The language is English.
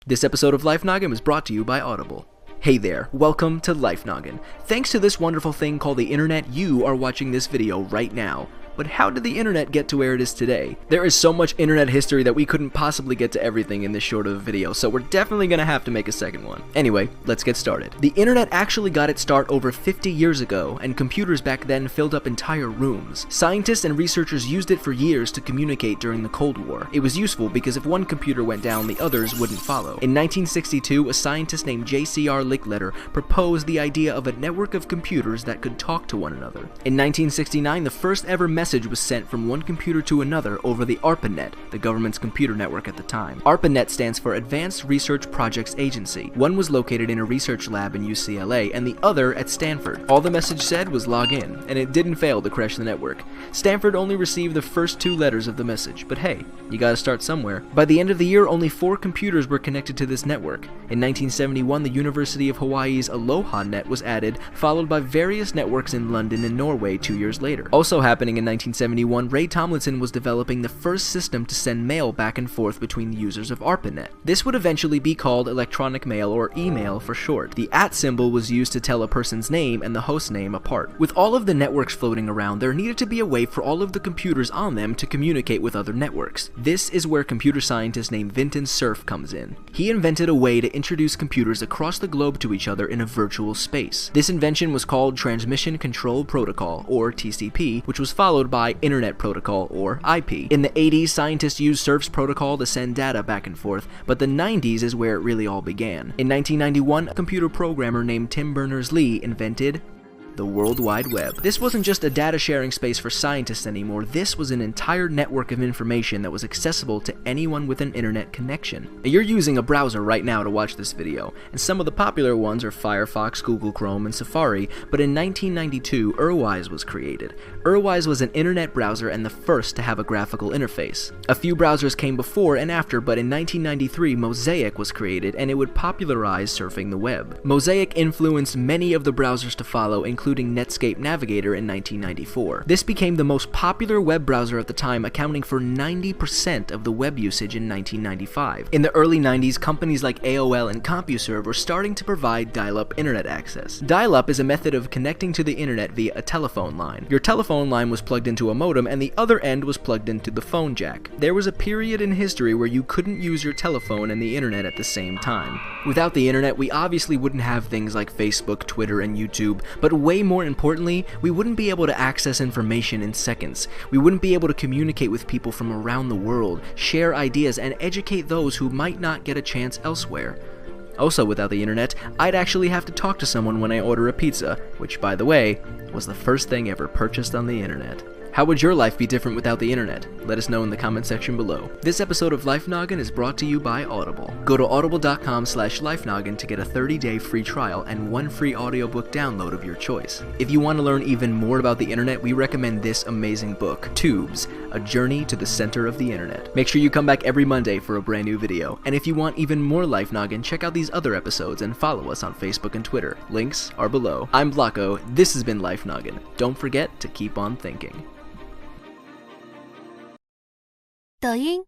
This episode of Life Noggin was brought to you by Audible. Hey there, welcome to Life Noggin. Thanks to this wonderful thing called the internet, you are watching this video right now. But how did the internet get to where it is today? There is so much internet history that we couldn't possibly get to everything in this short of a video, so we're definitely gonna have to make a second one. Anyway, let's get started. The internet actually got its start over 50 years ago, and computers back then filled up entire rooms. Scientists and researchers used it for years to communicate during the Cold War. It was useful because if one computer went down, the others wouldn't follow. In 1962, a scientist named J.C.R. Licklider proposed the idea of a network of computers that could talk to one another. In 1969, the first ever message was sent from one computer to another over the ARPANET, the government's computer network at the time. ARPANET stands for Advanced Research Projects Agency. One was located in a research lab in UCLA and the other at Stanford. All the message said was log in, and it didn't fail to crash the network. Stanford only received the first 2 letters of the message, but hey, you gotta start somewhere. By the end of the year, only 4 computers were connected to this network. In 1971, the University of Hawaii's Aloha Net was added, followed by various networks in London and Norway 2 years later. Also happening in 1971, Ray Tomlinson was developing the first system to send mail back and forth between the users of ARPANET. This would eventually be called electronic mail, or email for short. The @ symbol was used to tell a person's name and the host name apart. With all of the networks floating around, there needed to be a way for all of the computers on them to communicate with other networks. This is where computer scientist named Vinton Cerf comes in. He invented a way to introduce computers across the globe to each other in a virtual space. This invention was called Transmission Control Protocol, or TCP, which was followed by Internet Protocol, or IP. In the 80s, scientists used Cerf's protocol to send data back and forth, but the 90s is where it really all began. In 1991, a computer programmer named Tim Berners-Lee invented the World Wide Web. This wasn't just a data sharing space for scientists anymore, this was an entire network of information that was accessible to anyone with an internet connection. You're using a browser right now to watch this video, and some of the popular ones are Firefox, Google Chrome, and Safari, but in 1992, Urwise was created. Urwise was an internet browser and the first to have a graphical interface. A few browsers came before and after, but in 1993, Mosaic was created, and it would popularize surfing the web. Mosaic influenced many of the browsers to follow, including Netscape Navigator in 1994. This became the most popular web browser at the time, accounting for 90% of the web usage in 1995. In the early 90s, companies like AOL and CompuServe were starting to provide dial-up internet access. Dial-up is a method of connecting to the internet via a telephone line. Your telephone line was plugged into a modem and the other end was plugged into the phone jack. There was a period in history where you couldn't use your telephone and the internet at the same time. Without the internet, we obviously wouldn't have things like Facebook, Twitter, and YouTube, but way more importantly, we wouldn't be able to access information in seconds. We wouldn't be able to communicate with people from around the world, share ideas, and educate those who might not get a chance elsewhere. Also, without the internet, I'd actually have to talk to someone when I order a pizza, which, by the way, was the first thing ever purchased on the internet. How would your life be different without the internet? Let us know in the comment section below. This episode of Life Noggin is brought to you by Audible. Go to audible.com/lifenoggin to get a 30-day free trial and 1 free audiobook download of your choice. If you want to learn even more about the internet, we recommend this amazing book, Tubes, A Journey to the Center of the Internet. Make sure you come back every Monday for a brand new video. And if you want even more Life Noggin, check out these other episodes and follow us on Facebook and Twitter. Links are below. I'm Blocko. This has been Life Noggin. Don't forget to keep on thinking. 抖音